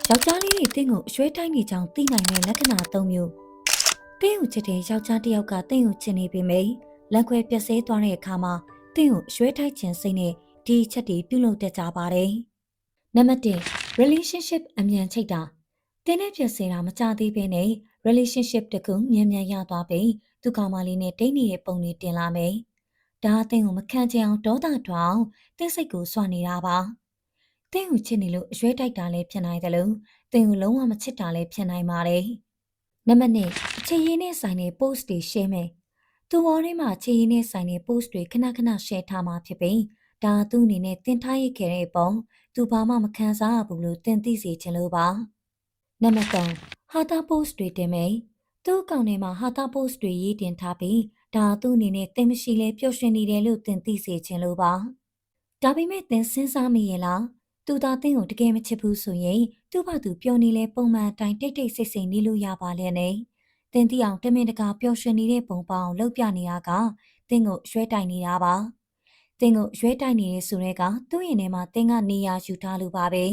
ယောက်ျားလေးတွေတင့်ကိုအရွှဲတိုင်းနေကြောင်းသိနိုင်တဲ့လက္ခဏာ၃မျိုးတင့်ကိုချစ်တဲ့ယောက်ျားတစ်ယောက်ကတင့်ကိုချစ်နေပေမယ့်လက်ခွဲပြက်ဆဲသွားတဲ့အခါမှာတင့်ကိုအရွှဲထိုက်ခြင်းစိတ်နဲ့ဒီချက်တွေပြုလုပ်တတ်ကြပါတယ်နံပါတ်1 relationship အမြန်ချိတ်တာတင်းနဲ့ပြက်ဆဲတာမကြသေးဘဲနဲ့ relationship တကူမြန်မြန်ရသွားပြီးသူကောင်မလေးနဲ့ဒိတ်နေတဲ့ပုံတွေတင်လာမယ်ဒါအသင်ကိုမခံချင်အောင်ဒေါသထွက်အောင်တင်းစိတ်ကိုစွနေတာပါတင့်ကိုချစ်နေလို့အရွှဲတိုက်တာလည်းဖြစ်နိုင်တယ်လို့တင်ကိုလုံးဝမချစ်တာလည်းဖြစ်နိုင်ပါတယ်။နံပါတ်2အချစ်ရင်းနဲ့ဆိုင်တဲ့ post တွေ share မယ်။သူ့ဘောထဲမှာအချစ်ရင်းနဲ့ဆိုင်တဲ့ post တွေခဏခဏ share ထားမှာဖြစ်ပြီးဒါသူ့အနေနဲ့တင်ထားရခဲ့တဲ့ပုံသူဘာမှမခံစားရဘူးလို့တင်သိစေချင်လို့ပါ။နံပါတ်3ဟာတာ post တွေတင်မယ်။သူ့အကောင့်ထဲမှာဟာတာ post တွေရေးတင်ထားပြီးဒါသူ့အနေနဲ့တင်မရှိလဲပျော်ရွှင်နေတယ်လို့တင်သိစေချင်လို့ပါ။ဒါပေမဲ့တင်စဉ်းစားမိရဲ့လား။သူသာတင့်ကိုတကယ်မချစ်ဘူးဆိုရင်သူ့ဘာသူပျော်နေလဲပုံမှန်အတိုင်းတိတ်တိတ်ဆိတ်ဆိတ်နေလို့ရပါလဲနဲ့တင်တီအောင်တမင်တကာပျော်ရွှင်နေတဲ့ပုံပေါင်းလှုပ်ပြနေတာကတင်ကိုရွှဲတိုင်နေတာပါတင်ကိုရွှဲတိုင်နေတဲ့ဆိုရဲကသူ့ရင်ထဲမှာတင်ကနေရာယူထားလို့ပါပဲ